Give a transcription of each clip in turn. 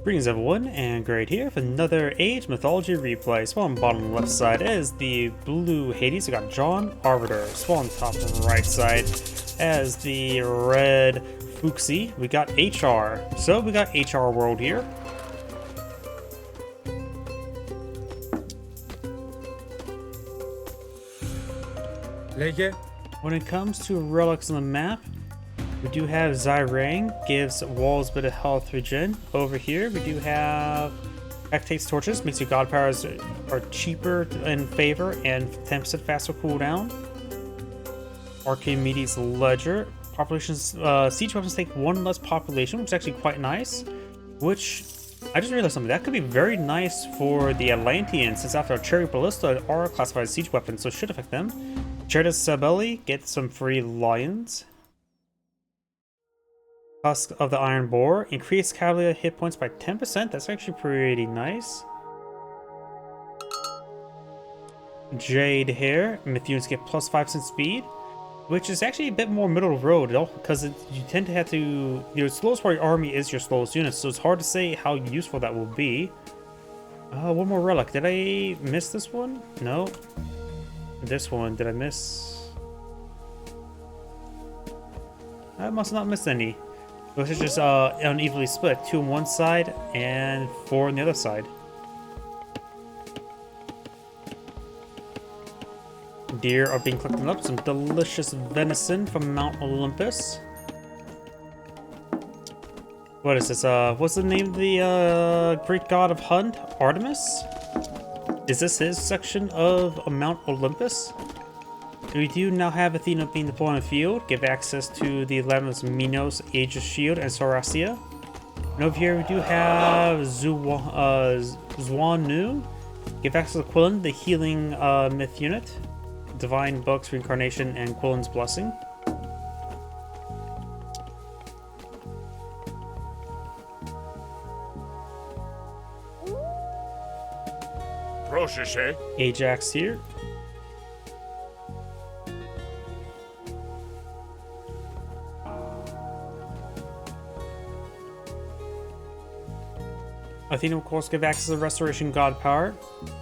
Greetings everyone, and Great here for another Age Mythology Replay. So on the bottom left side is the blue Hades, we got JohnArbiter. So on top right side as the red Fuxi, we got HR. So we got HR world here. When it comes to relics on the map, we do have Zyrang, gives walls a bit of health regen. Over here, we do have Spectate's Torches, makes your god powers are cheaper in favor and 10% faster cooldown. Archimedes Ledger, populations, siege weapons take one less population, which is actually quite nice. Which, I just realized something, that could be very nice for the Atlanteans, since after Cherry Ballista are classified as siege weapons, so it should affect them. Cheridus Sabelli, get some free lions. Husk of the Iron Boar, increase cavalry hit points by 10%. That's actually pretty nice. Jade Hair, Myth units get plus 5% speed, which is actually a bit more middle of the road, because you tend to have to. Your slowest part of your army is your slowest unit, so it's hard to say how useful that will be. One more relic. Did I miss this one? No. This one, did I miss? I must not miss any. Which is just unevenly split. 2 on one side and 4 on the other side. Deer are being collected up. Some delicious venison from Mount Olympus. What is this? What's the name of the Greek god of hunt? Artemis? Is this his section of Mount Olympus? We do now have Athena being deployed on the field, give access to the 11th Minos, Aegis Shield, and Soracia. And over here we do have Zhuanu, give access to Quillen, the healing myth unit, Divine Books, Reincarnation, and Quillen's Blessing. Ajax here. Athena, of course, give access to Restoration God Power,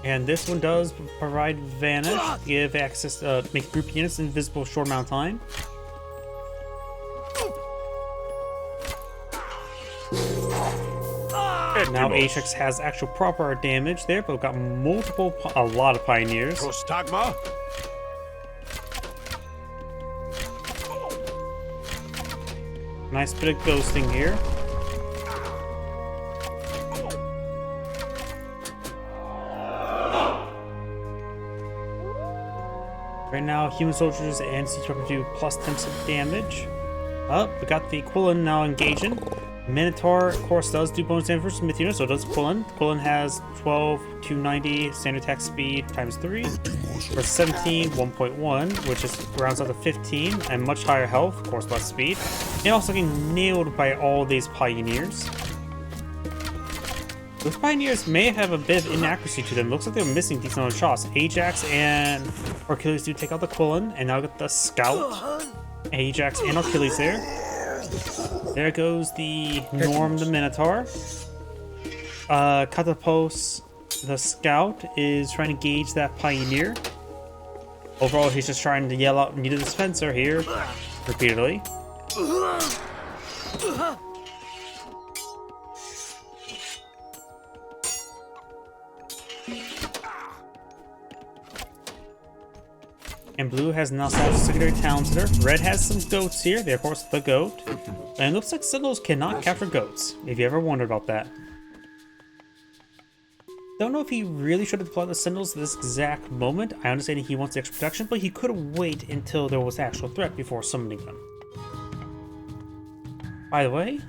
and this one does provide Vanish, give access, make group units invisible for a short amount of time. Now Ajax has actual proper damage there, but we've got a lot of pioneers. Nice bit of ghosting here. Right now, human soldiers and siege weapons do plus 10% damage. We got the Quillen now engaging. Minotaur, of course, does do bonus damage for Smith unit, so does Quillen. Quillen has 12, 290, standard attack speed times 3. For 17, 1.1, which is rounds out to 15, and much higher health, of course, less speed. And also getting nailed by all these pioneers. Those pioneers may have a bit of inaccuracy to them. Looks like they're missing decent amount of shots. Ajax and Achilles do take out the Quillen, and now get the Scout. Ajax and Achilles there. There goes the Norm the Minotaur. Katapos the Scout is trying to gauge that pioneer. Overall, he's just trying to yell out, "Need a dispenser" here, repeatedly. And blue has now established secondary towns there. Red has some goats here. They're, of course, the goat. And it looks like Sentinels cannot capture goats, if you ever wondered about that. Don't know if he really should have deployed the Sentinels at this exact moment. I understand he wants the extra protection, but he could wait until there was actual threat before summoning them. By the way,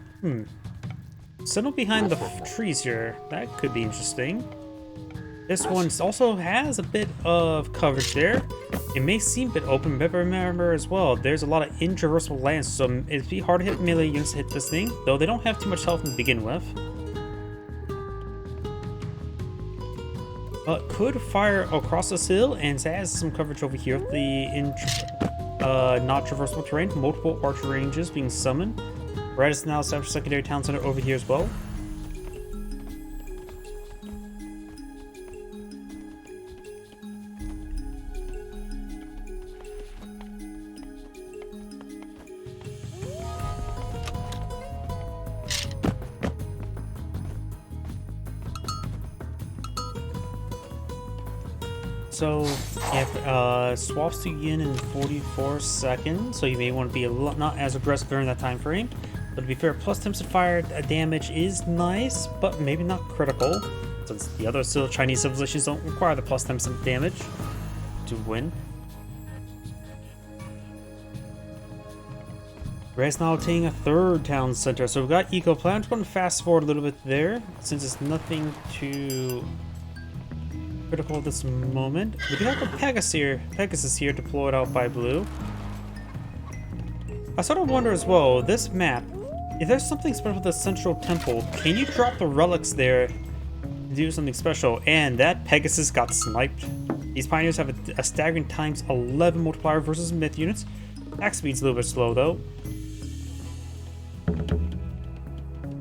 Sentinel behind the trees here. That could be interesting. This one also has a bit of coverage there. It may seem a bit open, but remember as well, there's a lot of intraversal lands, so it'd be hard to hit melee units to hit this thing, though they don't have too much health to begin with. But could fire across this hill, and it has some coverage over here with the not traversable terrain, multiple archer ranges being summoned. Red is now established secondary town center over here as well. So, yeah, swaps to yin in 44 seconds, so you may want to be not as aggressive during that time frame. But to be fair, plus tempted fire damage is nice, but maybe not critical, since the other Chinese civilizations don't require the plus tempted damage to win. Red's now obtaining a third town center, so we've got Eco Plan. I'm just going to fast forward a little bit there, since it's nothing too critical at this moment. We do have a Pegasus here deployed out by blue. I sort of wonder as well, this map, if there's something special with the central temple, can you drop the relics there to do something special? And that Pegasus got sniped. These pioneers have a staggering times 11 multiplier versus myth units. Attack speed's a little bit slow though.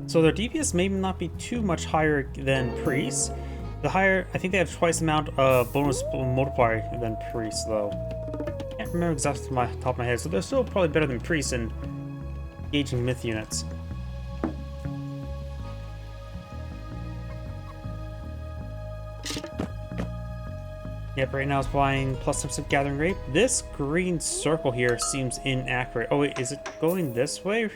So their DPS may not be too much higher than priests. The higher, I think they have twice the amount of bonus multiplier than priests though. Can't remember exactly from my top of my head, so they're still probably better than priests in engaging myth units. Yep, right now it's flying plus some gathering rate. This green circle here seems inaccurate. Oh wait, is it going this way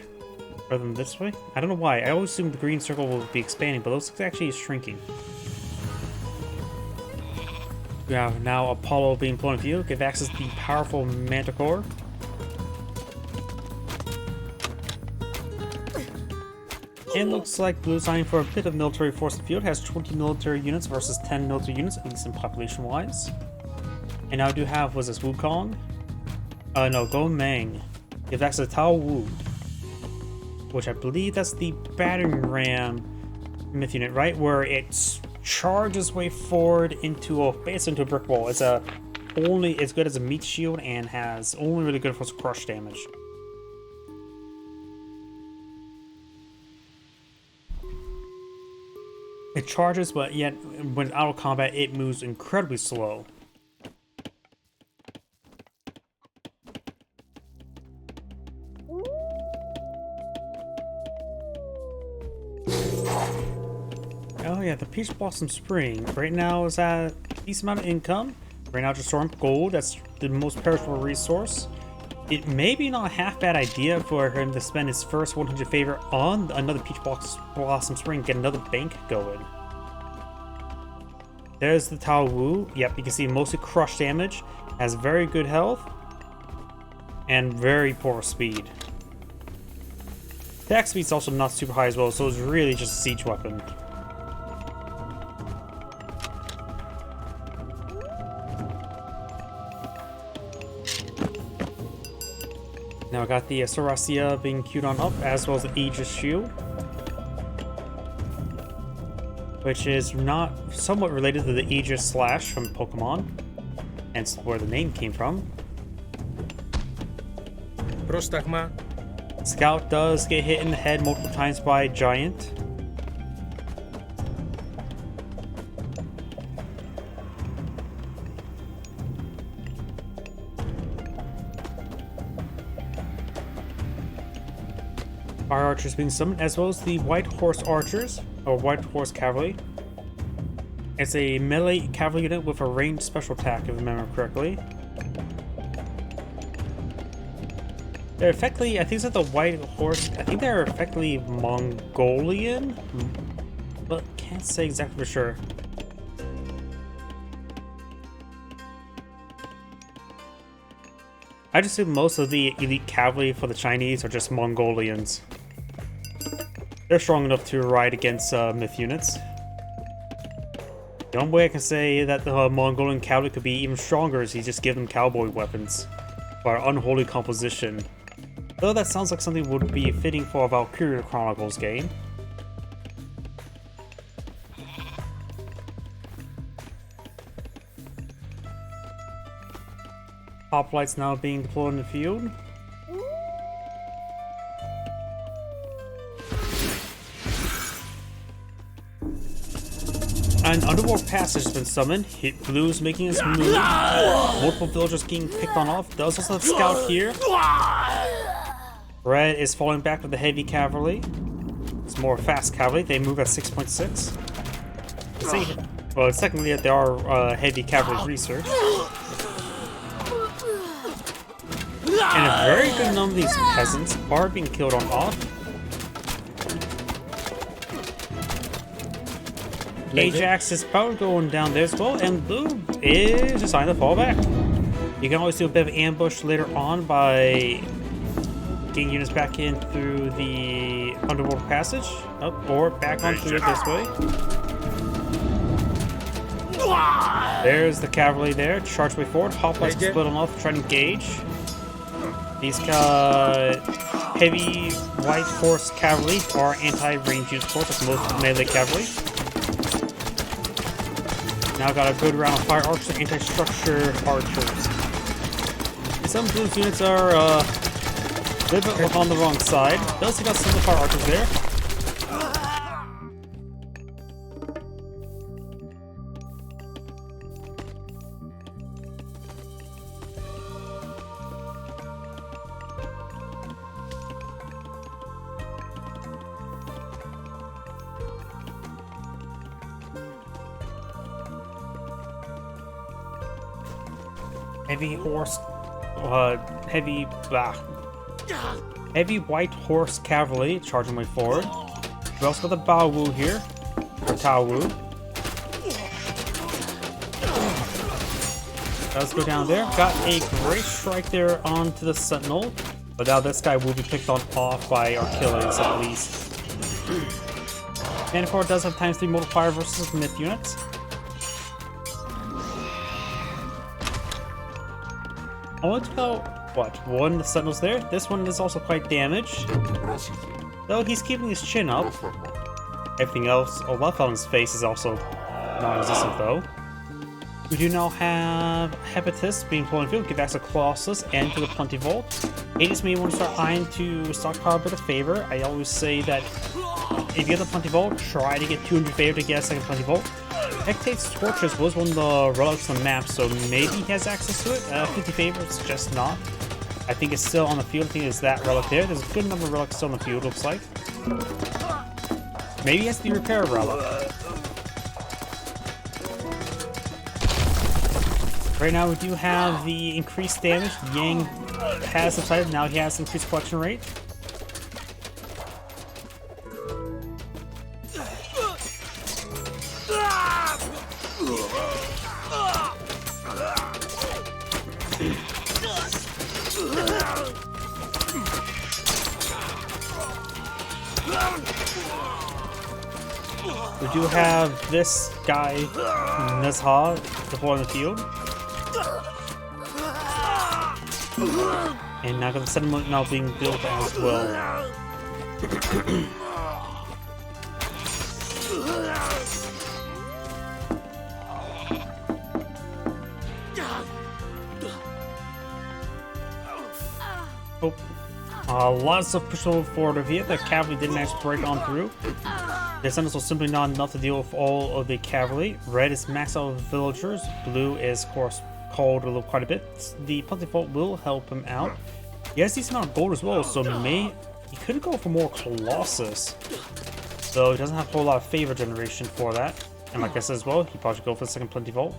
rather than this way? I don't know why. I always assume the green circle will be expanding, but it looks like it's actually shrinking. We have now Apollo being flown in view. Give access to the powerful Manticore. It looks like Blue signing for a bit of military force in the field. Has 20 military units versus 10 military units, at least in population-wise. And now I do have, was this Wukong? No, Go Meng. Give access to Tao Wu, which I believe that's the battering ram myth unit, right? Where it's charges way forward into a brick wall. It's only as good as a meat shield and has only really good for crush damage. It charges, but yet when out of combat, it moves incredibly slow. Oh yeah, the Peach Blossom Spring right now is at a decent amount of income. Right now just storing gold, that's the most perishable resource. It may be not a half bad idea for him to spend his first 100 favor on another Peach Blossom Spring, get another bank going. There's the Tao Wu. Yep, you can see mostly crush damage, has very good health, and very poor speed. Attack speed's also not super high as well, so it's really just a siege weapon. Now I got the Soracia being queued on up, as well as the Aegis Shield, which is not somewhat related to the Aegis Slash from Pokemon, hence where the name came from. Prostagma. Scout does get hit in the head multiple times by a giant. Fire archers being summoned, as well as the White Horse Archers, or White Horse Cavalry. It's a melee cavalry unit with a ranged special attack, if I remember correctly. They're effectively, I think it's like the White Horse, I think they're effectively Mongolian, but can't say exactly for sure. I just assume most of the elite cavalry for the Chinese are just Mongolians. They're strong enough to ride against myth units. The only way I can say that the Mongolian cavalry could be even stronger is you just give them cowboy weapons for unholy composition. Though that sounds like something would be fitting for a Valkyria Chronicles game. Hoplites now being deployed in the field. An underworld passage has been summoned. Hit Blue's making his move. Multiple villagers getting picked on off. Does also have Scout here. Red is falling back with the heavy cavalry. It's more fast cavalry. They move at 6.6. Well, secondly, there are heavy cavalry research. And a very good number of these peasants are being killed on off. Ajax is probably going down there as well, and Blue is deciding to fall back. You can always do a bit of ambush later on by getting units back in through the underwater passage, or back on through it this way. There's the cavalry there, charge way forward. Hoplites can split them off, try to engage. These heavy white horse cavalry are anti-range units, of course, like most melee cavalry. Now got a good round of fire archers and anti-structure archers. Some blue units are a little bit on the wrong side. Does got some of the fire archers there. Heavy white horse cavalry charging way forward. We also got the Bao Wu here, or Tao Wu. Let's go down there. Got a great strike there onto the Sentinel, but now this guy will be picked on off by artilleries at least. Manticore does have ×3 multiplier versus myth units. I want to go, one of the Sentinels there. This one is also quite damaged, though he's keeping his chin up. Everything else left on his face is also non-existent though. We do now have Hepatus being pulled in field, give access to Colossus and to the Plenty Vault. Hades may want to start eyeing to stockpile a bit of favor. I always say that if you get the Plenty Vault, try to get 200 favor to get a second Plenty Vault. Hectate's Torches was one of the relics on the map, so maybe he has access to it. 50 favor, it's just not. I think it's still on the field. I think it's that relic there. There's a good number of relics still on the field, looks like. Maybe he has the repair relic. Right now we do have the increased damage. Yang has subsided, now he has increased collection rate. We do have this guy, Nazha, deployed in the field. And now got the settlement now being built as well. Lots of pushing forward over here. The cavalry didn't actually break on through. The Sentinels was simply not enough to deal with all of the cavalry. Red is maxed out with villagers. Blue is, of course, cold a little quite a bit. The Plenty Vault will help him out. He has a decent amount of gold as well, so he could go for more Colossus. Though he doesn't have a whole lot of favor generation for that. And like I said as well, he probably should go for the second Plenty Vault.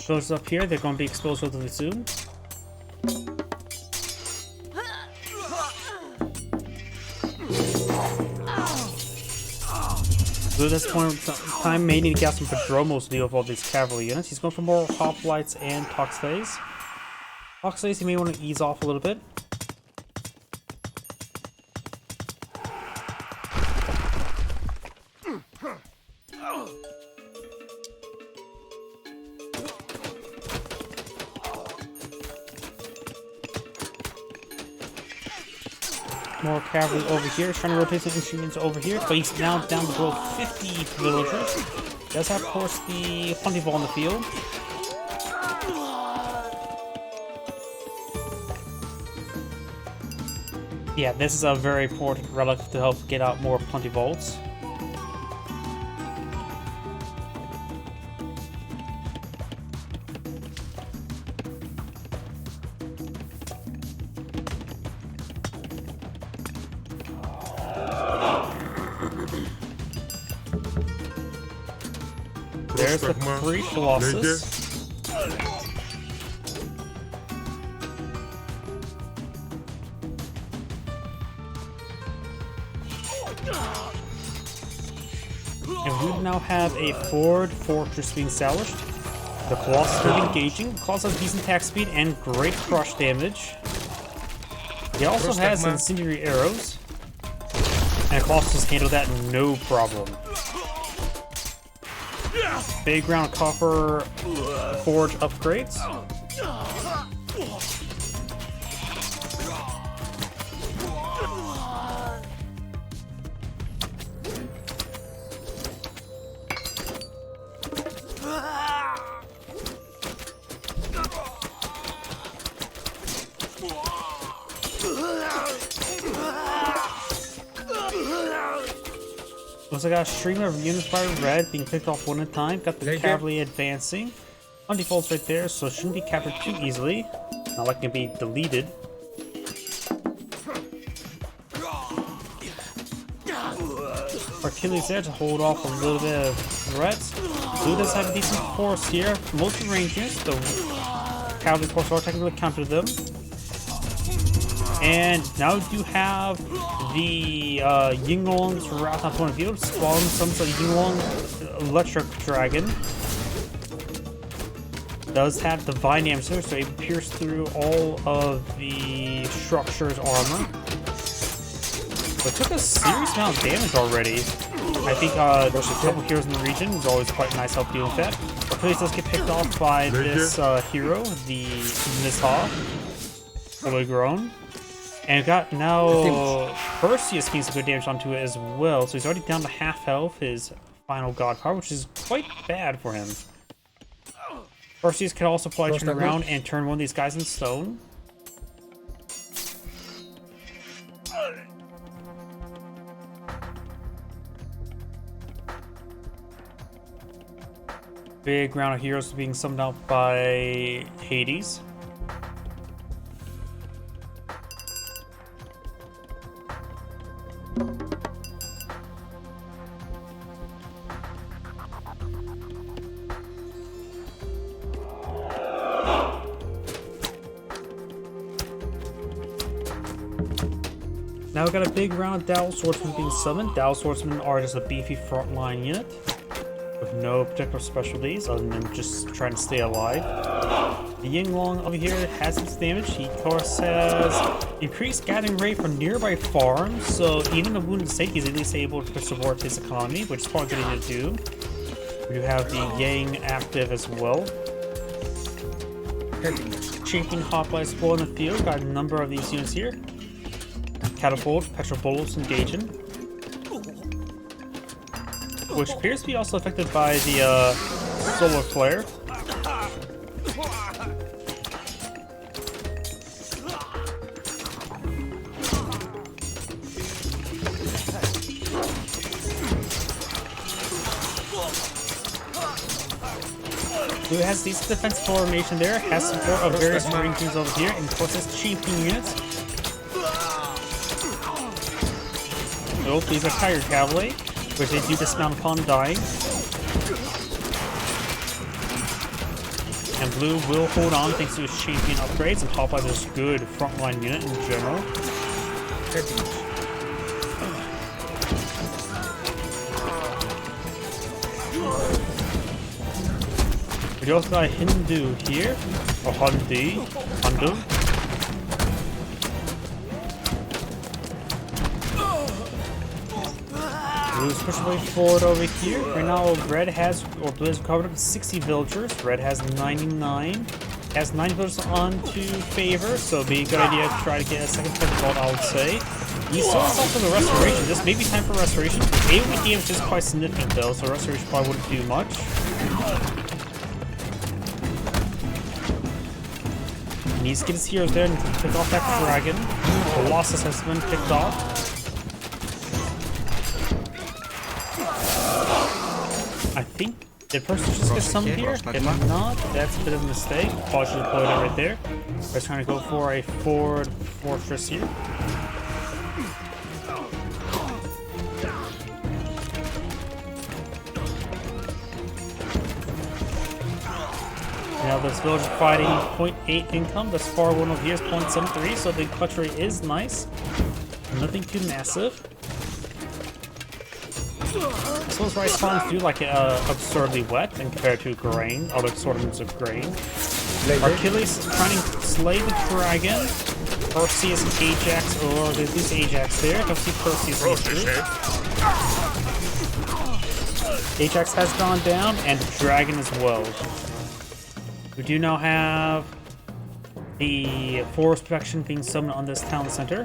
Those up here, they're going to be exposed relatively soon. So at this point in time, may need to get some Prodromos to deal with all these cavalry units. He's going for more Hoplites and Toxlays. Toxlays, he may want to ease off a little bit. More cavalry over here, trying to rotate some instruments over here, but he's now down to below 50 villagers. Does have, of course, the Plenty Vault on the field. Yeah, this is a very important relic to help get out more Plenty Vaults. There's the 3 Colossus. And we now have a forward fortress being established. The Colossus is engaging. The Colossus has decent attack speed and great crush damage. He also has incendiary arrows. And Colossus handled that no problem. Big round of copper forge upgrades. Also got a stream of units by red being picked off one at a time. Got the cavalry advancing. On default's right there, so it shouldn't be captured too easily. Not like it can be deleted. Artillery's there to hold off a little bit of threats. Blue does have a decent force here. Mostly range units. The cavalry force are technically counter them. And now we do have the Yinglong throughout that point of view. Spawn some sort of Yinglong electric dragon. Does have divine damage there, so it pierces through all of the structure's armor. But took a serious amount of damage already. I think there's a couple heroes in the region. It's always quite nice help deal with that. Achilles does get picked off by this hero, the Nizha, fully grown. And we've got now Perseus getting some good damage onto it as well. So he's already down to half health, his final god power, which is quite bad for him. Perseus can also probably turn around and turn one of these guys in stone. Big round of heroes being summoned out by Hades. Now we got a big round of Dowel Swordsmen being summoned. Dowel Swordsmen are just a beefy frontline unit with no particular specialties other than just trying to stay alive. The Yinglong over here has its damage. He of course has increased gathering rate from nearby farms, so even the wounded state is at least able to support his economy, which is probably good to do. We do have the Yang active as well. Champion Hoplite Spoil in the field. Got a number of these units here. Catapult, Petrobolus, engaging. Which appears to be also affected by the solar flare. Blue has decent defensive formation there, has support of various marine teams over here, and of course has champion units. Nope, these are Tiger Cavalry, which they do dismount upon dying. And Blue will hold on thanks to his champion upgrades, and Popeyes is a good frontline unit in general. We also got a Hindu here, or Hindu. Blue's pushing way forward over here. Right now, Red has, or Blue has covered up 60 villagers. Red has 99. Has 9 villagers onto favor, so it'd be a good idea to try to get a second point vault, I would say. He still has also the restoration. This may be time for restoration. AoE damage is quite significant though, so restoration probably wouldn't do much. He needs to get his heroes there and pick off that dragon. Colossus has been picked off. I think the person just get summoned here. If not, that's a bit of a mistake. Probably should have put it right there. We're trying to go for a forward fortress here. now this village is providing 0.8 income. Thus far, one over here is 0.73, so the clutch rate is nice. Nothing too massive. So those rice farms do like absurdly wet and compared to grain, other assortments of grain. Achilles trying to slay the dragon. Perseus and Ajax, or there's this Ajax there. Don't see Perseus here. Ajax has gone down, and the dragon as well. We do now have the forest protection being summoned on this town center.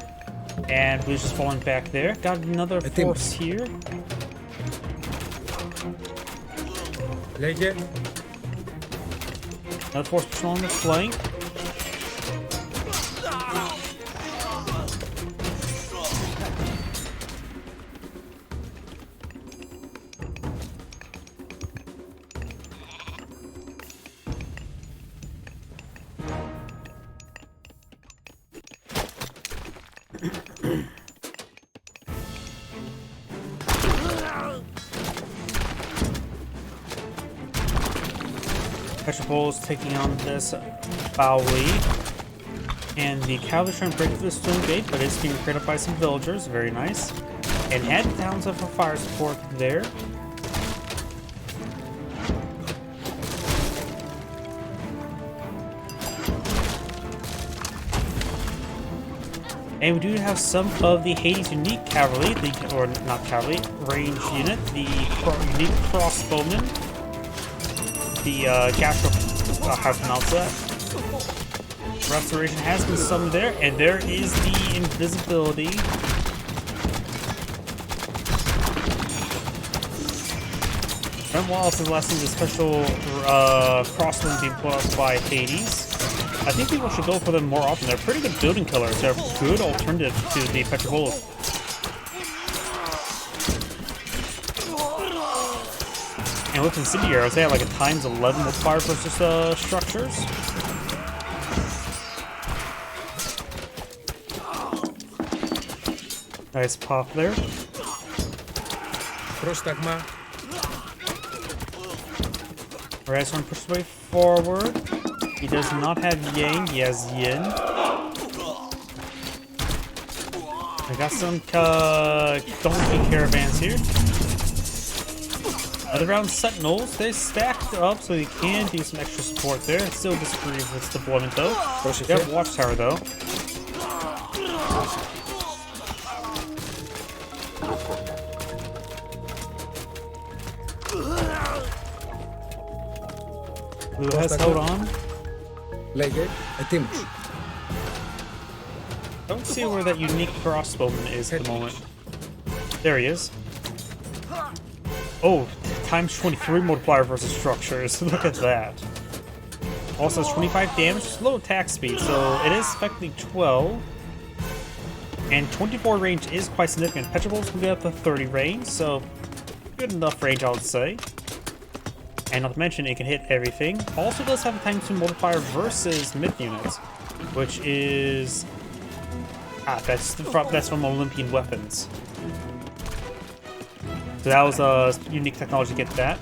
And we're just falling back there. Got another force here. Another force patrol on the flank. Petrobul's taking on this Bowley. And the cavalry trying to break through the stone gate, but it's being cleared up by some villagers. Very nice. And add towns of fire support there. And we do have some of the Hades unique cavalry, or not cavalry, range unit, the unique crossbowman. The Gastro, how to pronounce that. Restoration has been summoned there, and there is the invisibility. Ben Wallace is lasting the special crossbow being put up by Hades. I think people should go for them more often. They're pretty good building killers. They're a good alternative to the Petrobolas. And with incendiaries, they have like a times 11 multiplier versus structures. Nice pop there. Alright, so I'm push his way forward. He does not have Yang, he has Yin. I got some donkey caravans here. Other round sentinels, they stacked up so you can do some extra support there. Still disagree with its deployment though. You have Watchtower though. Blue has held on. Don't see where that unique crossbowman is at the moment. There he is. Oh, times 23 multiplier versus structures. Look at that. Also has 25 damage, low attack speed, so it is effectively 12. And 24 range is quite significant. Petrobolts can get up to 30 range, so good enough range, I would say. And not to mention, it can hit everything. Also does have a times 2 multiplier versus myth units, which is that's from Olympian weapons. So that was a unique technology to get that,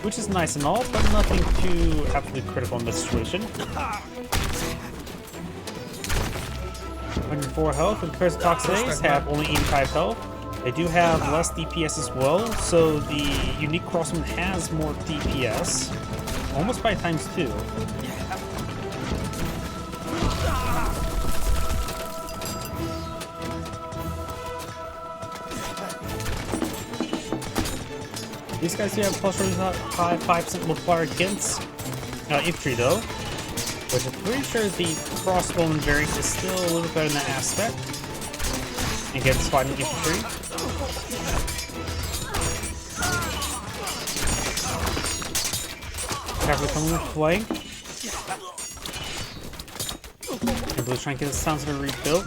which is nice and all, but nothing too absolutely critical in this situation. 104 health, and compared to Toxays have only 85 health. They do have less DPS as well, so the unique crossman has more DPS, almost by times 2. These guys do have plus 5% multiplier against infantry though, which I'm pretty sure the crossbowman variant is still a little better in that aspect against fighting infantry. Cavalry coming with flank. And Blue's trying to get his sounds to be rebuilt.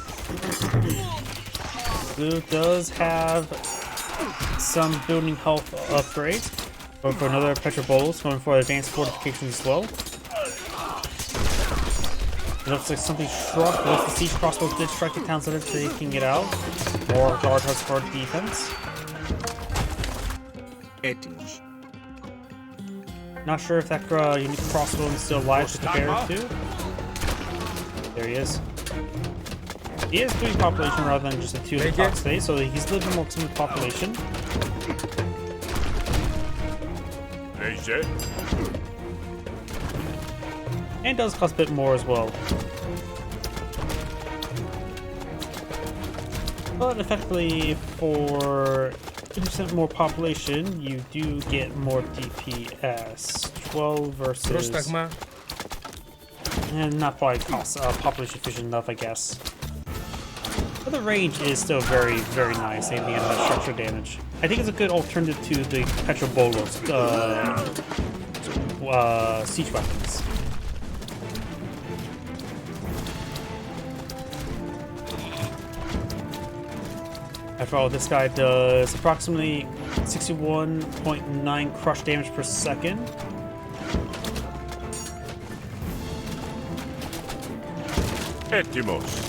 Blue does have some building health upgrades. Going for another Petrobolus, going for advanced fortifications as well. It looks like something struck. Both the siege crossbows did strike the towns that are taking it out. Or guard has for defense. Not sure if that unique crossbow is still alive to compare it to. There he is. He is doing population rather than just a 2 in the top space, so he's living more to the population. And does cost a bit more as well. But effectively, for 50% more population, you do get more DPS. 12 versus... And not probably cost population efficient enough, I guess. But the range is still very, very nice, and the structure damage. I think it's a good alternative to the Petrobolos siege weapons. After all, this guy does approximately 61.9 crush damage per second. Etimos.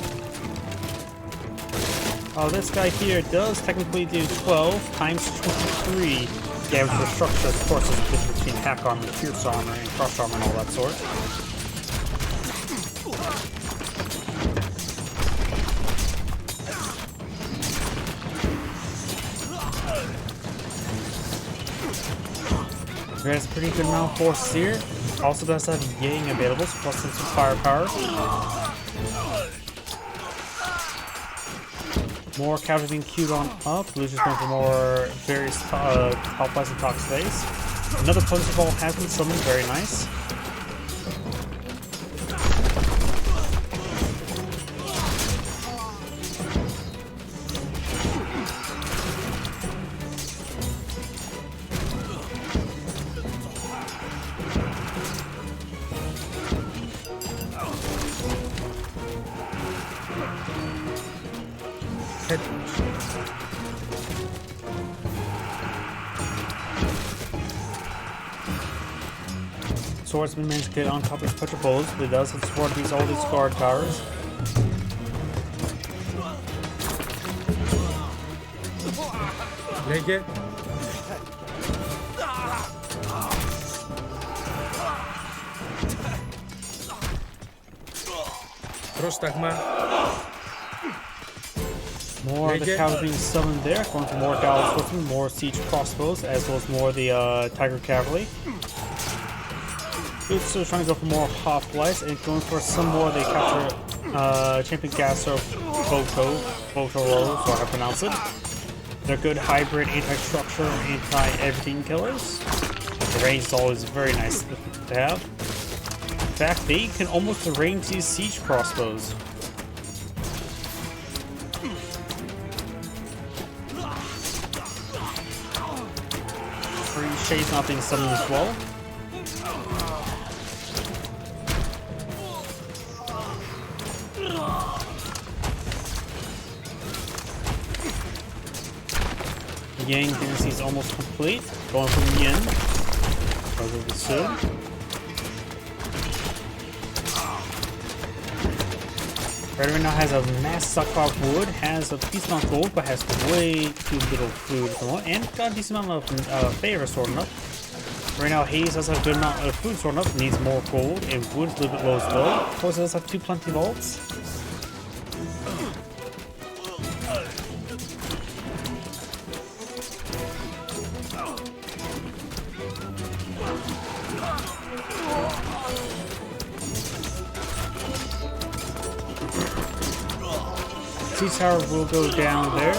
Oh, this guy here does technically do 12 times 23 damage per structure. Of course, there's a difference between hack armor, pierce armor, and crush armor, and all that sort. There's a pretty good amount of force here. Also does have Yang available, so plus some firepower. More cavalry being queued on up. Blue's just going for more various top flights and top space. Another Punch Ball has been summoned, very nice. Swordsman managed to get on top of Petrobolos, but he does have sword these all these guard towers. Take it. Prostagma. More of the cavalry being summoned there, going for more Dallas Swordsmen, more siege crossbows, as well as more of the Tiger Cavalry. Boots still trying to go for more hoplites and going for some more of the capture Champion Gas or Voto, so I pronounce it. They're good hybrid anti-structure, anti-everything killers. The range is always very nice to have. In fact, they can almost arrange these siege crossbows. Free Shades not being summoned as well. Yang dynasty is almost complete. Going from Yin. Over soon. Right now has a mass stockpile of wood, has a decent amount of gold, but has way too little food and got a decent amount of favor sorting up. Right now Hayes has a good amount of food sorting up, needs more gold, and wood's a little bit low as well. Of course it does have two plenty vaults. Siege tower will go down there.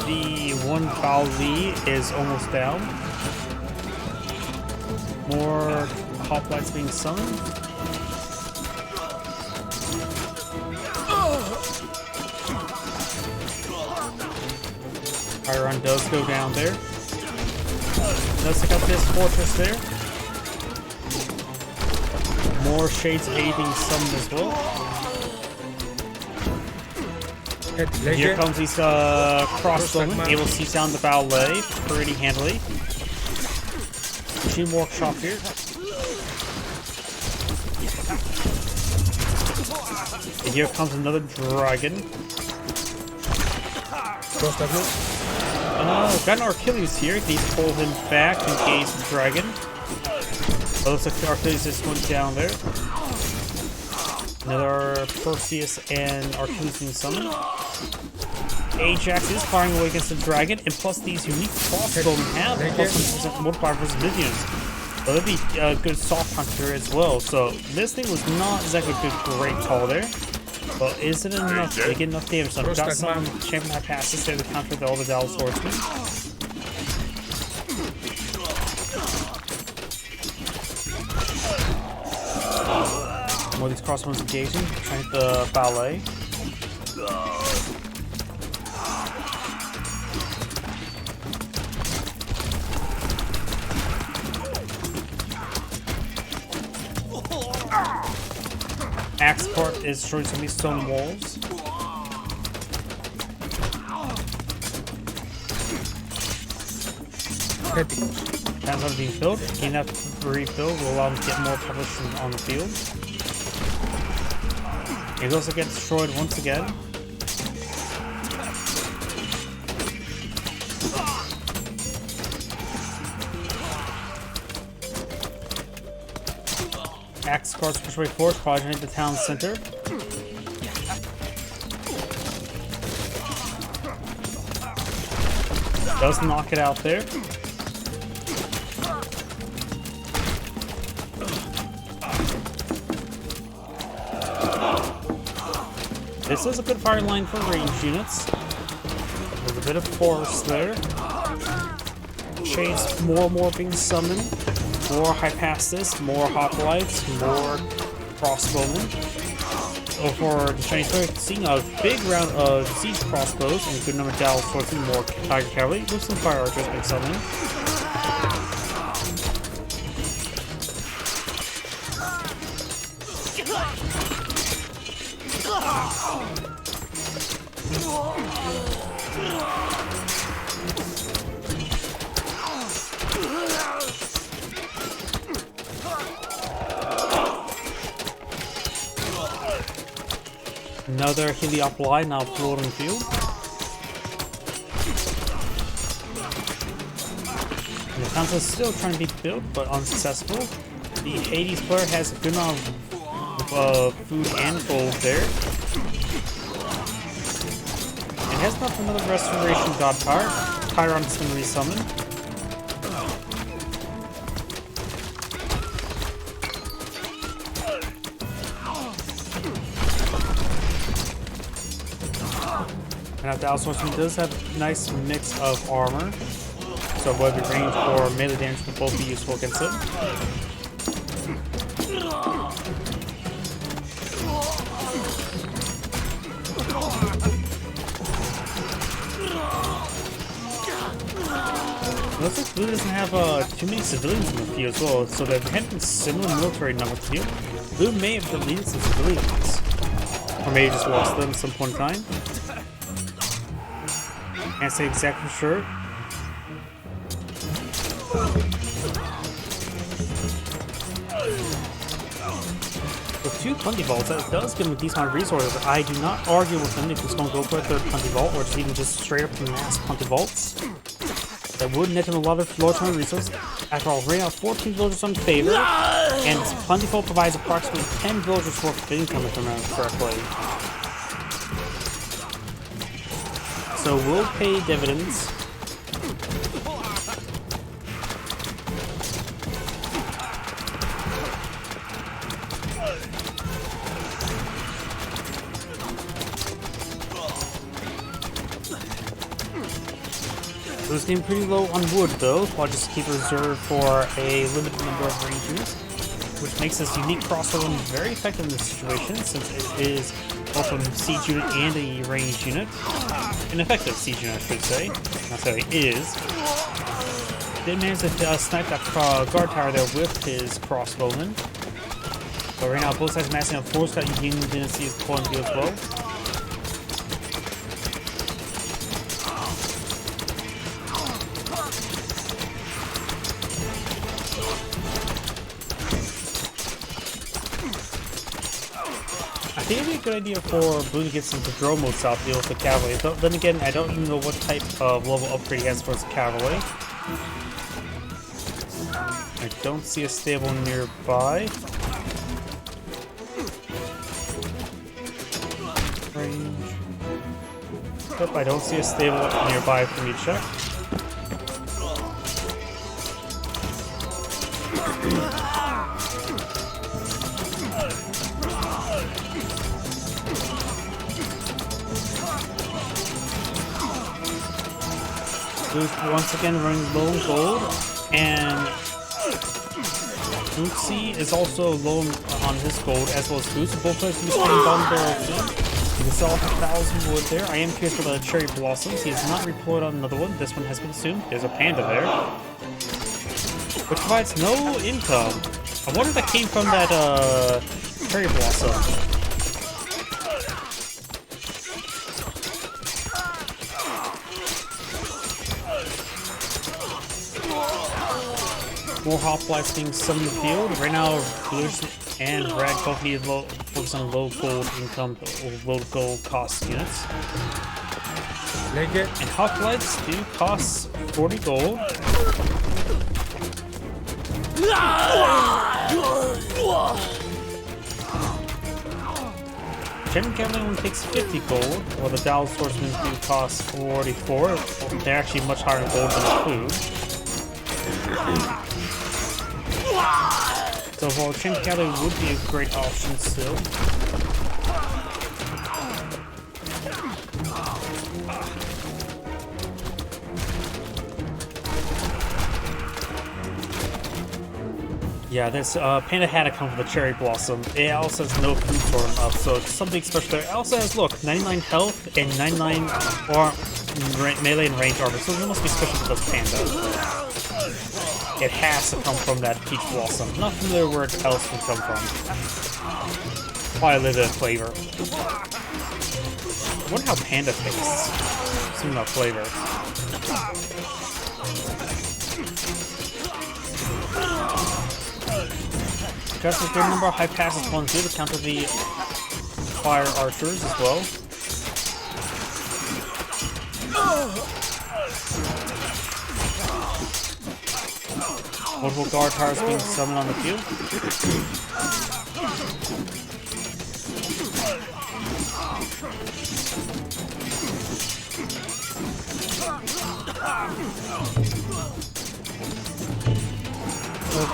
The one Bali is almost down. More hoplites being summoned. Fire run does go down there. Let's take up this fortress there. More Shades of A being summoned as well. Here comes these crossbowmen, able to see down the ballet pretty handily. Machine workshop here. And here comes another dragon. Got an Achilles here. Can you pull him back and engage the dragon? looks like the Archelaus just went down there. Another Perseus and Archelaus being summoned. Ajax is firing away against the dragon, and plus these unique crossbowmen have plus 1% multiplier versus minions. So that'd be a good soft hunter as well. So this thing was not exactly a good great call there. But is it enough to get enough damage done? We've got some champion high passes there to counter all the Dallas swordsmen. More of these crossbows engaging, trying to hit the ballet. Axe Court is destroying some of these stone walls. Depends on being filled. Enough to rebuild will allow them to get more population on the field. It also gets destroyed once again. Axe cards push way forward, progeny the town center. Does knock it out there. This is a good fire line for ranged units. There's a bit of force there. Chase, more and more being summoned. More Hypatis, more Hoplites, more Crossbowmen. So for the Chinese player, seeing a big round of siege crossbows and a good number of Dallas swordsmen, more Tiger Cavalry, with some fire archers being summoned. Another Heliopoli now floating the field. And the council is still trying to be built, but unsuccessful. The Hades player has a good amount of food and gold there. And has enough for another restoration god power. Chiron is going to resummon. Now Dallas swordsman does have a nice mix of armor, so whether range or melee damage will both be useful against it. Looks like Blue doesn't have too many civilians in the field as well, so they're having similar military number to you. Blue may have deleted some civilians, or maybe just lost them at some point in time. Can't say exactly for sure. With 2 Punty Vaults, that does give him a decent amount of resources. I do not argue with him if he's going to go for a 3rd Punty Vault, or just even just straight up mass Punty Vaults. That would net him a lot of large amount of resources. After all, right now 14 villagers on favor, and Punty Vault provides approximately 10 villagers worth of income if I remember correctly. So we'll pay dividends. It was getting pretty low on wood though, so I'll just keep a reserve for a limited number of range units, which makes this unique crossbow very effective in this situation, since it is both a siege unit and a ranged unit. An effective siege unit, I should say. That's how it is. Did manage to snipe that guard tower there with his crossbowman. But right now, both sides massing up force that Union Dynasty is pulling through as well. I think it would be a good idea for Blue to get some Prodromos out there with the cavalry. Then again, I don't even know what type of level upgrade he has for his cavalry. I don't see a stable nearby. Range. Yep, I don't see a stable nearby for me to check. Boost once again running low in gold, and Fuxi is also low on his gold as well as Boost. Both players will be spending bottom barrel soon. You can sell off 1,000 wood there. I am curious for the cherry blossoms. He has not redeployed on another one. This one has been assumed. There's a panda there, which provides no income. I wonder if that came from that cherry blossom. More hoplites being summoned in the field. Right now, blues and red both need to focus on low gold income, low gold cost units. And hoplites do cost 40 gold. Gen Cavalry only takes 50 gold, while the Dow Swordsmen do cost 44. They're actually much higher in gold than the food. So while Gen Cavalry would be a great option still. Yeah, this Panda had to come from the Cherry Blossom. It also has no food for him up, so it's something special there. It also has, look, 99 health and 99 melee and range armor, so it must be special for this Panda. It has to come from that Peach Blossom. Not familiar where else it can come from. Probably a little bit of flavor. I wonder how Panda tastes. Something about flavor. Because there's a good number of high passes ones here to counter the fire archers as well. Multiple guard towers being summoned on the field.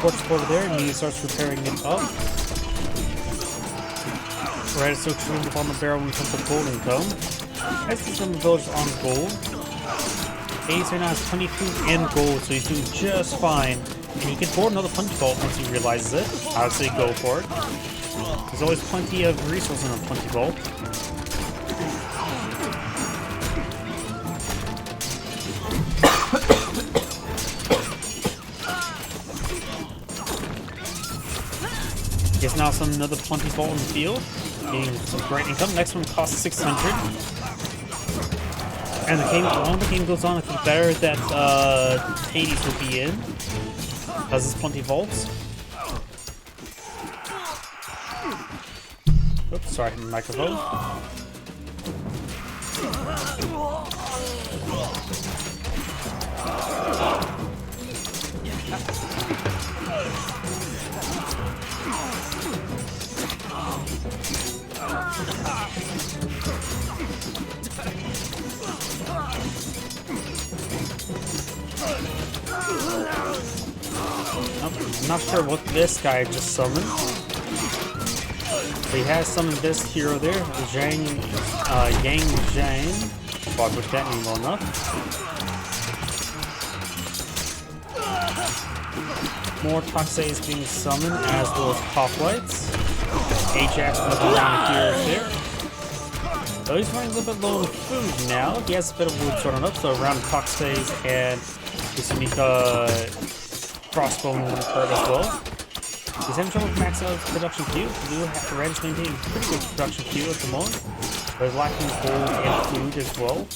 Port support there, and he starts repairing it up. Right, it's so true on the barrel when it comes to gold income. As he's from the village on gold. Ace right now has plenty of food and gold, so he's doing just fine. And he can board another punch vault once he realizes it. I would say go for it. There's always plenty of resources in a punch vault. He has now another 20 vault in the field, getting some great income. Next one costs 600. And the longer the game goes on, the better that Hades will be in. Because it's 20 volts. Oops, sorry, microphone. I'm not sure what this guy just summoned. But he has summoned this hero there, Yang Zhang. Probably with that name well enough. More Toxei is being summoned, as well as Hoplites. Ajax moving down here there. So he's running a little bit low on food now. He has a bit of wood sorted up, so around Toxei's and this unique crossbow will occur as well. He's having trouble with maxing out production queue. Red is maintaining pretty good production queue at the moment, but is lacking gold and food as well.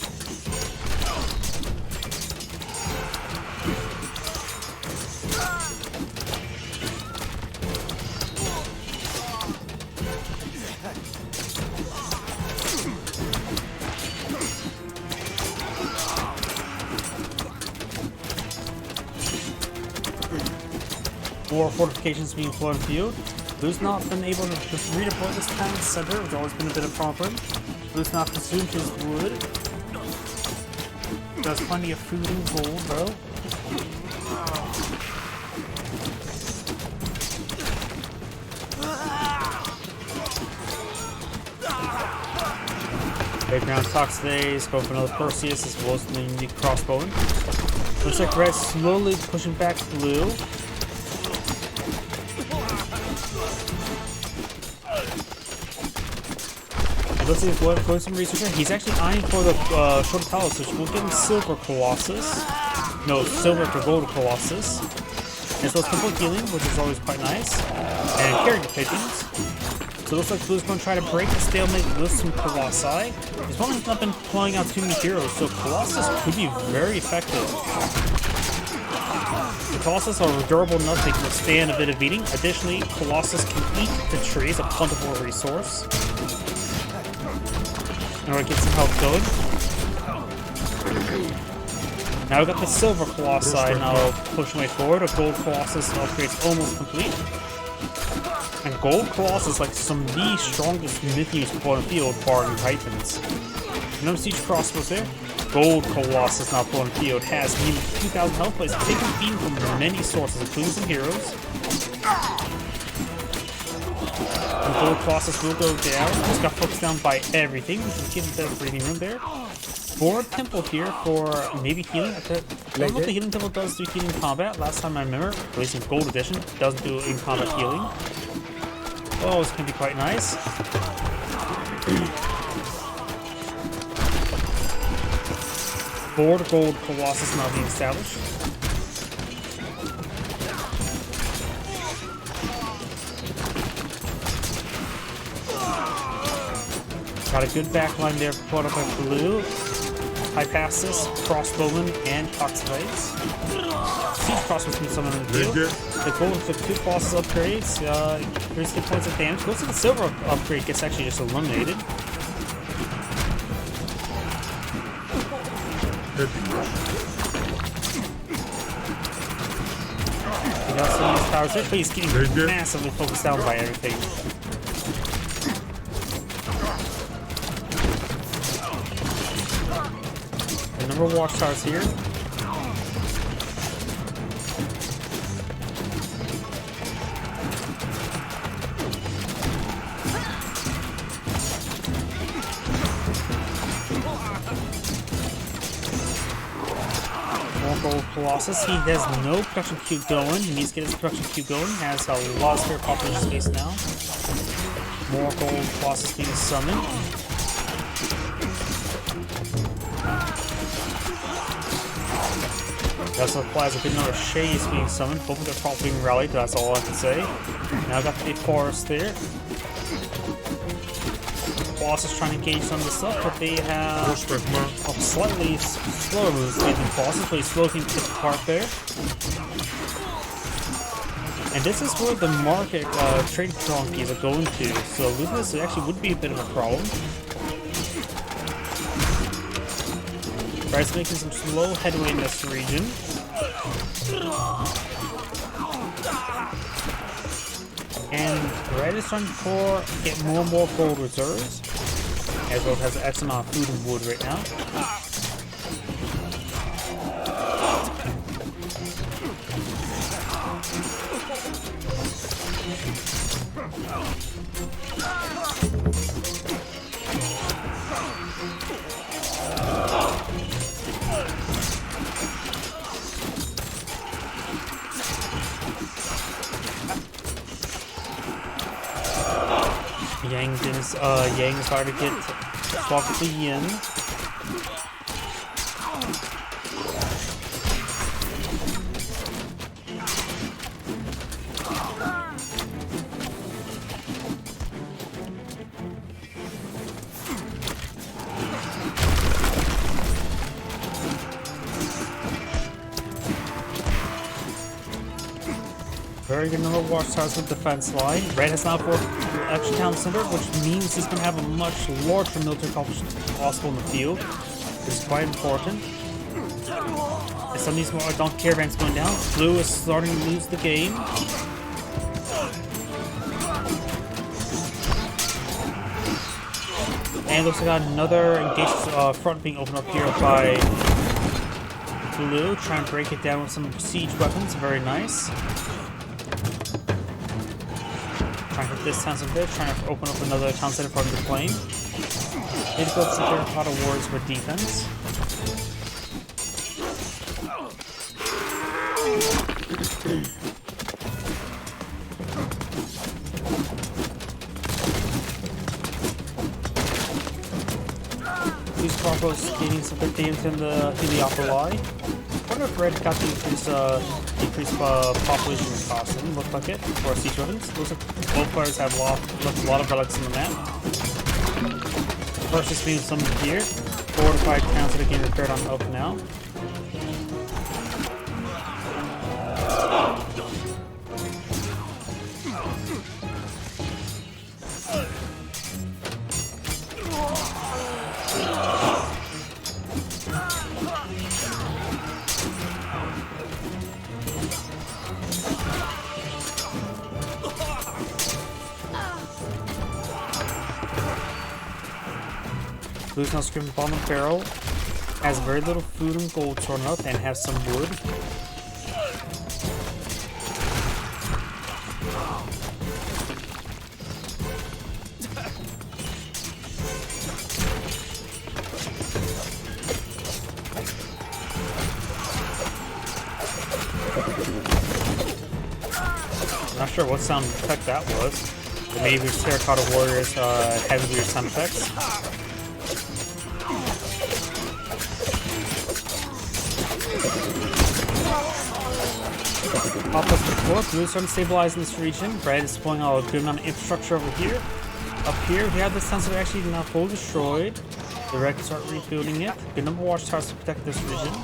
More fortifications being flown in the field. Blue's not been able to redeploy this town center, which has always been a bit of a problem. Blue's not consumed his wood. Does plenty of food and gold, though. Background talks today is going for another Perseus as well as the unique crossbowing. Looks like Red slowly pushing back Blue. Let's see if we're going some research here. He's actually eyeing for the short palace, which will give him Silver Colossus. No, Silver to Gold Colossus. As well as Temple Healing, which is always quite nice. And Carrier Pigeons. So it looks like Blue's going to try to break the stalemate with some Colossi. His opponent's not been pulling out too many heroes, so Colossus could be very effective. The Colossus are durable enough they can withstand a bit of beating. Additionally, Colossus can eat the trees, a plentiful resource. In order to get some health going. Now we've got the Silver Colossi now pushing way forward. A Gold Colossus upgrade's almost complete. And Gold Colossus like some of the strongest Mythius to in the field, barring Titans. No siege crossbows there. Gold Colossus now in the field has nearly 2,000 health points, taking beam from many sources, including some heroes. The Gold Colossus will go down. Just got focused down by everything. We can give him a bit of breathing room there. For Temple here for maybe healing. I don't know if the Healing Temple does do healing in combat. Last time I remember, at least in Gold Edition, it doesn't do in combat healing. Oh, it's going to be quite nice. Board Gold Colossus now being established. Got a good backline there put up by Blue. High Passes, Crossbowman, and Toxivites. Siege Crossbows can be summoned in the field. The gold with the 2 Colossus upgrades, increase hit points of damage. Looks like the Silver upgrade gets actually just eliminated. He got some of these powers there, but he's getting massively focused down by everything. Number of watchtowers here. More Gold Colossus. He has no production queue going. He needs to get his production queue going. Has a lot of spare population space now. More Gold Colossus being summoned. That's what applies a bit another Shade is being summoned. Hopefully they're probably being rallied, that's all I can say. Now I got the forest there. Boss is trying to engage some of the stuff, but they have a slightly slower moves than the bosses, but he's slowly getting picked apart there. And this is where the market trade donkeys are going to, so losing this actually would be a bit of a problem. Red's making some slow headway in this region. And Red is trying to get more and more gold reserves. As well has X amount of food and wood right now. Yang is hard to get swapped with the Yin. Very good number of watchtowers with defense line. Red has now 4 extra town center, which means he's going to have a much larger military accomplishment possible in the field, which is quite important. And some of these more donkey caravans going down. Blue is starting to lose the game. And looks like another engaged front being opened up here by Blue. Trying to break it down with some siege weapons. Very nice. Trying to hit this town center. Trying to open up another town center from the plane. Need to build some terracotta warriors for defense. These crossbows gaining some good damage in the upper line. I wonder if Red got the increased population cost. It looked like it for siege weapons. Looks like both players have left a lot of relics in the map. First, just being summoned here. Fortified towns that are getting repaired on up now. Blue's now screaming bottom barrel. Has very little food and gold thrown up and has some wood. Not sure what sound effect that was. But maybe it's Terracotta Warriors having weird sound effects. Pop up the floor. Blue's starting to stabilize in this region. Red is pulling out a good amount of infrastructure over here. Up here, we have this town center actually now fully destroyed. The Red can start rebuilding it. Good number of watchtowers to protect this region.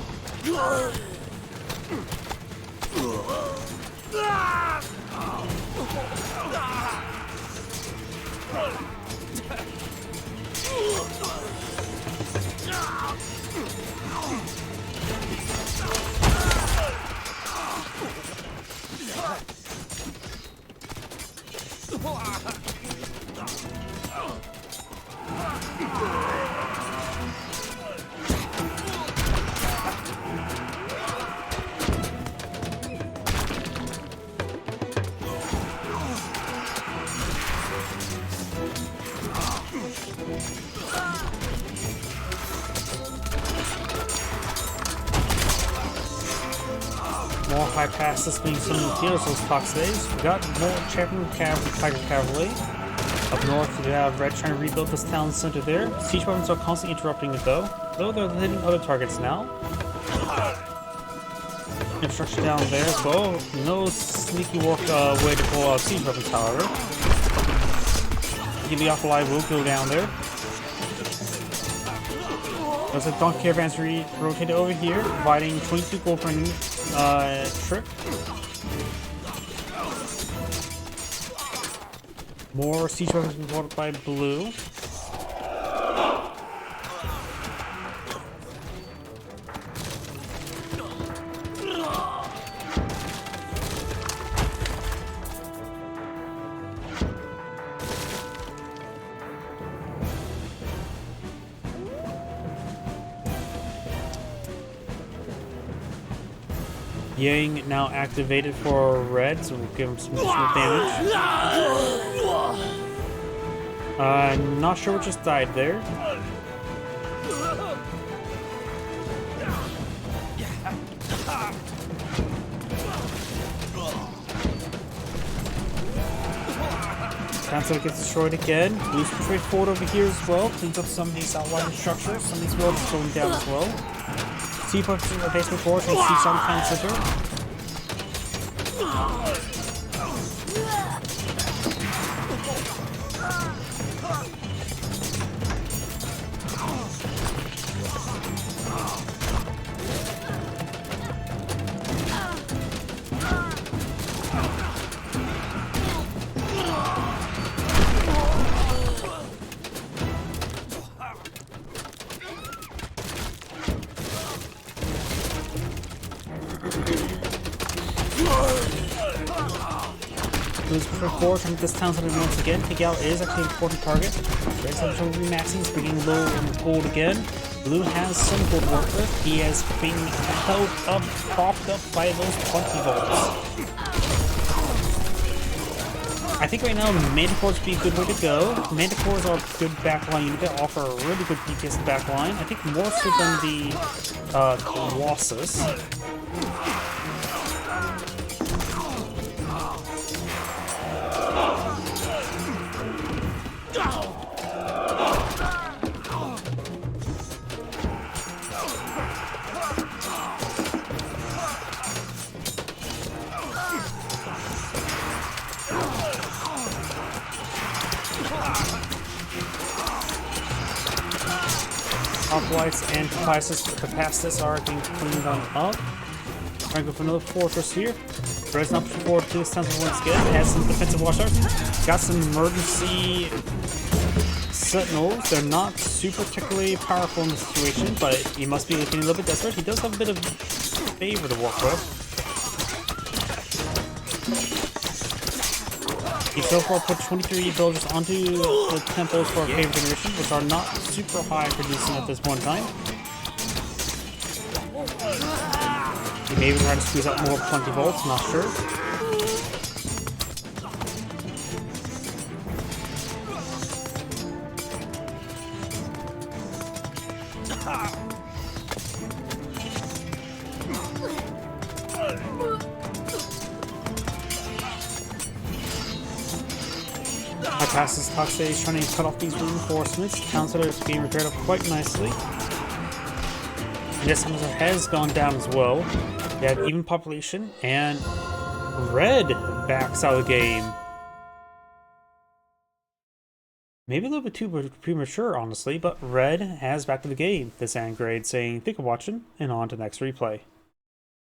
More high passes being summoned here, so it's talk days. We got more champion cavalry, tiger cavalry. Up north, we have Red trying to rebuild this town center there. Siege weapons are constantly interrupting it though. Though they're hitting other targets now. Infrastructure down there as well. No sneaky way to pull out siege weapons, however. The upper line will go down there. Looks like donkey caravans rotated over here, providing 22 gold per trip. More siege weapons being brought up by Blue. Yang now activated for Red, so we'll give him some additional damage. Not sure what just died there. Council gets destroyed again. Blue's portrayed forward over here as well. Cleans up some of these outlying structures. Some of these buildings going down as well. T-Punch in the basement floor to see some town center. Blues for 4, trying to get this town something once again. Pigal is actually an important target. Red's having trouble remaxing, he's getting low on gold again. Blue has some gold to work with. He is being held up, propped up by those 20 volts. I think right now Manticores would be a good way to go. Manticores are a good backline unit that offer a really good DPS backline. I think more so than the Colossus. Lights and Capacitus are being cleaned on up. Trying to go for another fortress here. Red's not pushing forward to this town once again. Has some defensive watchtowers. Got some emergency sentinels. They're not super particularly powerful in this situation, but he must be looking a little bit desperate. He does have a bit of favor to work with. He so far put 23 villagers onto the temples for favor generation, which are not super high producing at this one time. He may be trying to squeeze out more 20 volts, not sure. Passes Toxie is trying to cut off these reinforcements. Town center is being repaired up quite nicely. And this hammer has gone down as well. They have even population, and Red backs out of the game. Maybe a little bit too premature, honestly, but Red has back to the game. This Angrade saying, thank you for watching, and on to the next replay.